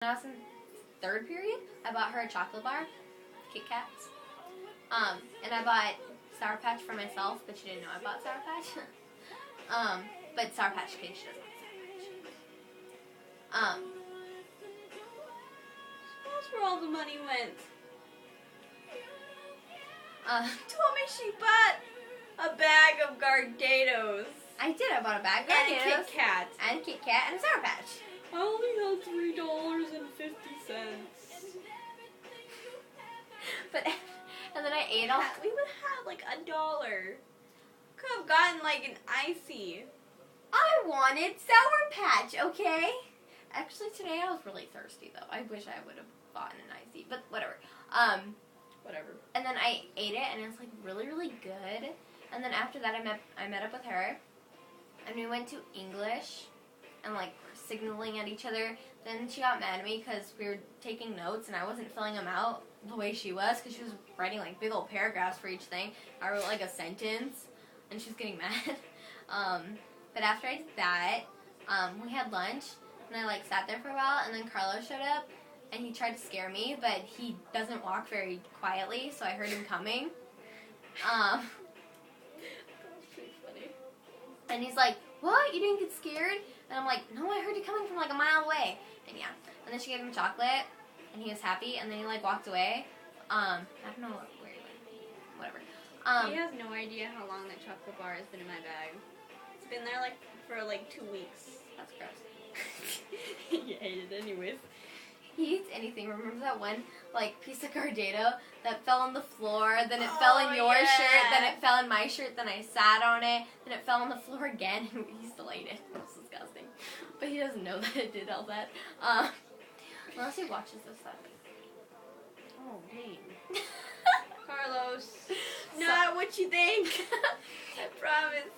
When I was in third period, I bought her a chocolate bar, Kit Kats. And I bought Sour Patch for myself, but she didn't know I bought Sour Patch. But Sour Patch Kids, she doesn't like Sour Patch. That's where all the money went. Told me she bought a bag of Gardados. I did. I bought a bag of and Gardados. And a Kit Kat. And a Kit Kat and a Sour Patch. I only had $3.50. But, and then I ate all... We would have like $1. Could have gotten like an icy. I wanted Sour Patch, okay? Actually, today I was really thirsty, though. I wish I would have gotten an icy, but whatever. Whatever. And then I ate it, and it was like really, really good. And then after that, I met up with her, and we went to English, and like signaling at each other. Then she got mad at me because we were taking notes, and I wasn't filling them out the way she was, because she was writing like big old paragraphs for each thing. I wrote like a sentence, and she was getting mad. But after I did that, we had lunch, and I like sat there for a while, and then Carlos showed up, and he tried to scare me, but he doesn't walk very quietly, so I heard him coming. That was pretty funny. And he's like, "What? You didn't get scared?" And I'm like, "No, I heard you coming from like a mile away." And yeah. And then she gave him chocolate, and he was happy, and then he like walked away. I don't know where he went. Whatever. He has no idea how long that chocolate bar has been in my bag. It's been there like for like 2 weeks. That's gross. You ate it anyways. He eats anything. Remember that one like piece of Gardado that fell on the floor, then it fell in your shirt, then it fell in my shirt, then I sat on it, then it fell on the floor again, and he still ate it. It was disgusting. But he doesn't know that it did all that. Unless he watches this stuff. Oh, dang. Carlos, not what you think. I promise.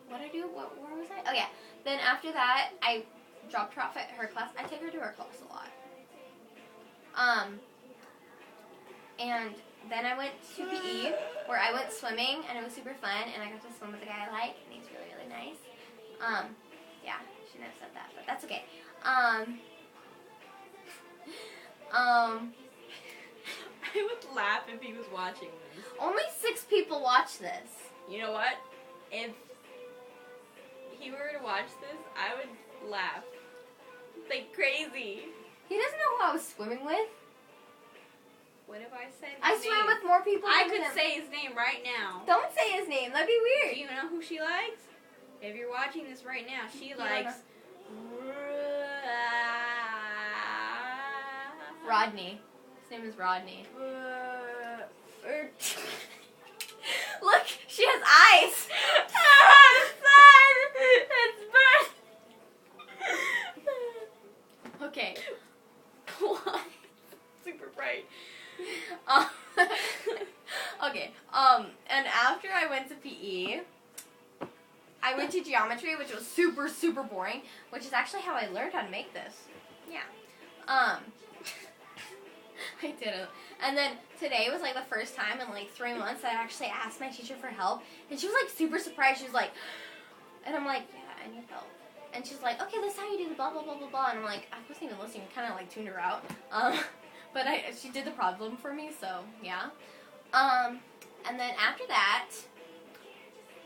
What'd I do? Where was I? Oh, yeah. Then after that, I dropped her off at her class. I take her to her class a lot. And then I went to PE, where I went swimming, and it was super fun, and I got to swim with a guy I like, and he's really, really nice. Yeah, shouldn't have said that, but that's okay. I would laugh if he was watching this. Only 6 people watch this. You know what? If he were to watch this, I would laugh. Like crazy. He doesn't know who I was swimming with. What if I said his I name? swam with more people I than could him. say his name right now. Don't say his name. That'd be Do weird. you know who she likes? If you're watching this right now, she likes Rodney. His name is Rodney. Look, she has eyes. It's okay. What? Super bright. Okay. And after I went to PE, I went to geometry, which was super, super boring, which is actually how I learned how to make this. Yeah. I did it. And then today was like the first time in like 3 months that I actually asked my teacher for help. And she was like super surprised. She was like, and I'm like, yeah, I need help. And she's like, okay, this is how you do the blah, blah, blah, blah, blah. And I'm like, I wasn't even listening. Kind of like tuned her out. But she did the problem for me, so yeah. And then after that,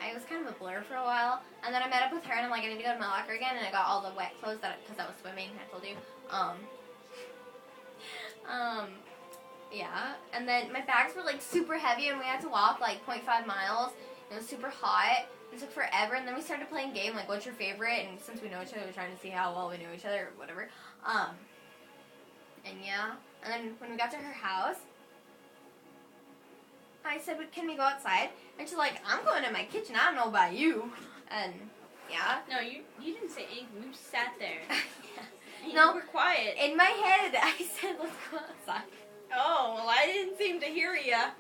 I was kind of a blur for a while. And then I met up with her, and I'm like, I need to go to my locker again. And I got all the wet clothes because I was swimming, I told you. Yeah. And then my bags were like super heavy, and we had to walk like 0.5 miles. It was super hot. It took forever, and then we started playing a game like, what's your favorite? And since we know each other, we're trying to see how well we know each other or whatever. And yeah. And then when we got to her house, I said, can we go outside? And she's like, I'm going to my kitchen. I don't know about you. And yeah. No, you didn't say anything. You sat there. Yeah. No, you were quiet. In my head, I said, let's go outside. Oh, well, I didn't seem to hear ya.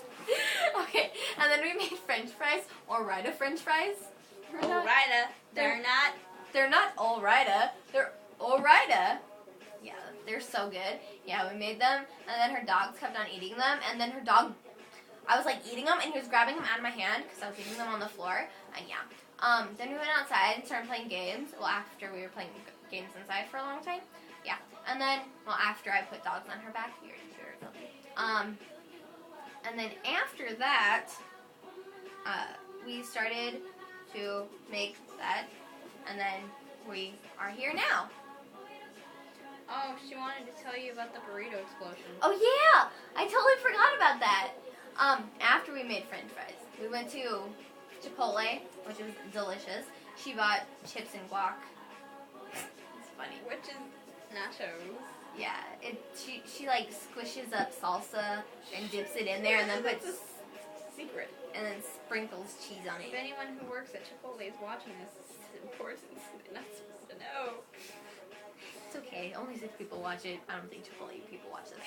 Okay, and then we made French fries, Ore-Ida French fries. Ore-Ida. They're not Ore-Ida. They're Ore-Ida. Yeah, they're so good. Yeah, we made them, and then her dogs kept on eating them, and then her dog, I was like eating them, and he was grabbing them out of my hand because I was eating them on the floor, and yeah. Then we went outside and started playing games. Well, after we were playing games inside for a long time. And then, well, after I put dogs on her back, your teacher told me. And then after that, we started to make that, and then we are here now. Oh, she wanted to tell you about the burrito explosion. Oh yeah, I totally forgot about that. After we made French fries, we went to Chipotle, which was delicious. She bought chips and guac. It's funny. Which is nachos. Yeah, she like squishes up salsa and dips it in there, and then puts secret. And then sprinkles cheese on it. If anyone who works at Chipotle is watching this, it's important. They're not supposed to know. It's okay. Only 6 people watch it. I don't think Chipotle people watch this.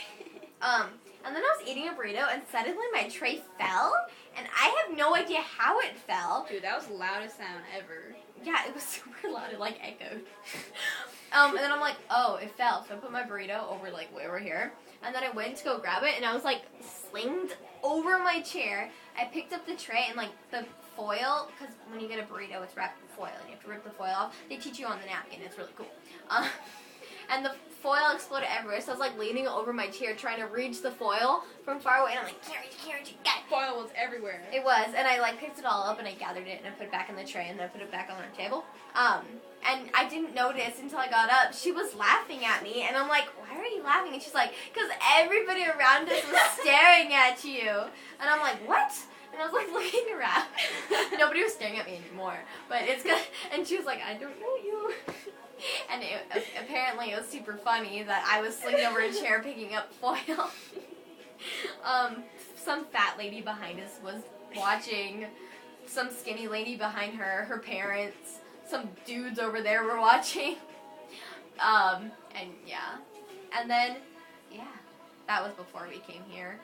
And then I was eating a burrito, and suddenly my tray fell, and I have no idea how it fell. Dude, that was the loudest sound ever. Yeah, it was super loud. It like echoed. And then I'm like, oh, it fell. So I put my burrito over like way over here, and then I went to go grab it, and I was like slinged over my chair. I picked up the tray, and like the foil, because when you get a burrito, it's wrapped in foil, and you have to rip the foil off. They teach you on the napkin. It's really cool. And the foil exploded everywhere, so I was like leaning over my chair trying to reach the foil from far away, and I'm like, can't reach, got it. Foil was everywhere. It was, and I like picked it all up, and I gathered it, and I put it back in the tray, and then I put it back on our table. And I didn't notice until I got up. She was laughing at me, and I'm like, why are you laughing? And she's like, because everybody around us was staring at you. And I'm like, what? And I was like looking around. Nobody was staring at me anymore, but it's good. And she was like, I don't know you. And apparently it was super funny that I was slinging over a chair picking up foil. Some fat lady behind us was watching. Some skinny lady behind her, her parents, some dudes over there were watching. And yeah. And then, yeah, that was before we came here.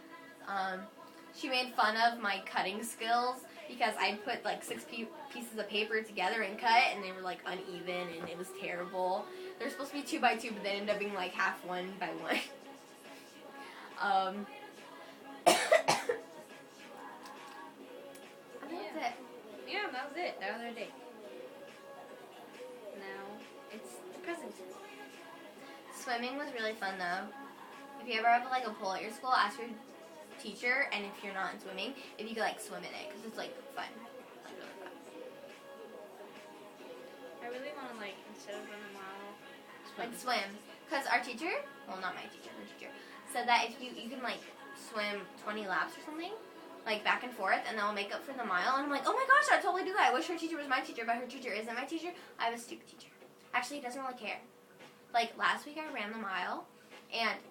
She made fun of my cutting skills because I put like 6 pieces of paper together and cut, and they were like uneven, and it was terrible. They're supposed to be 2 by 2, but they ended up being like half 1 by 1. Yeah, that was it. That was our day. Now it's the present. Swimming was really fun though. If you ever have like a pool at your school, ask your teacher, and if you're not in swimming, if you could like swim in it, because it's like fun. Like really fun. I really want to like, instead of running a mile, Like swim. Because our teacher, well not my teacher, her teacher, said that if you can like swim 20 laps or something, like back and forth, and that will make up for the mile. And I'm like, oh my gosh, I'd totally do that. I wish her teacher was my teacher, but her teacher isn't my teacher. I have a stupid teacher. Actually, he doesn't really care. Like last week I ran the mile,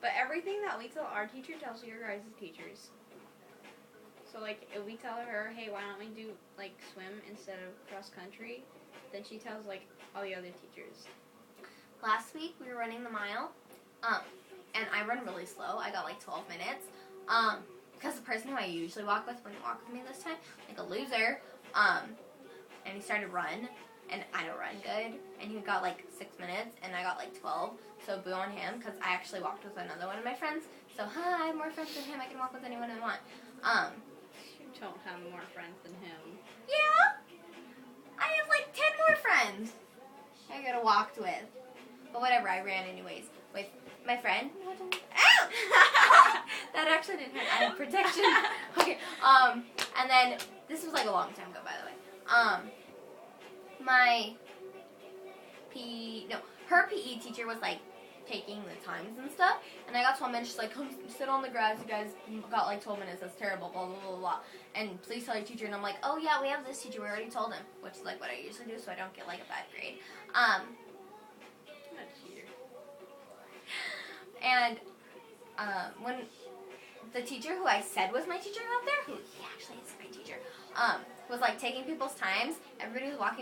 but everything that we tell our teacher tells your guys' teachers. So like if we tell her, hey, why don't we do like swim instead of cross country, then she tells like all the other teachers. Last week we were running the mile, and I run really slow. I got like 12 minutes. Because the person who I usually walk with wouldn't walk with me this time, like a loser, and he started to run, and I don't run good, and he got like 6 minutes, and I got like 12, so boo on him, because I actually walked with another one of my friends, so I have more friends than him, I can walk with anyone I want. You don't have more friends than him. Yeah, I have like 10 more friends I gotta walk with, but whatever, I ran anyways, with my friend. Ow! That actually didn't hurt. I had protection. Okay. And then this was like a long time ago, by the way. Her PE teacher was like taking the times and stuff, and I got 12 minutes. She's like, come sit on the grass. You guys got like 12 minutes. That's terrible. Blah blah blah blah. And please tell your teacher. And I'm like, oh yeah, we have this teacher. We already told him, which is like what I usually do, so I don't get like a bad grade. And when the teacher who I said was my teacher out there, who he actually is my teacher, was like taking people's times, everybody was walking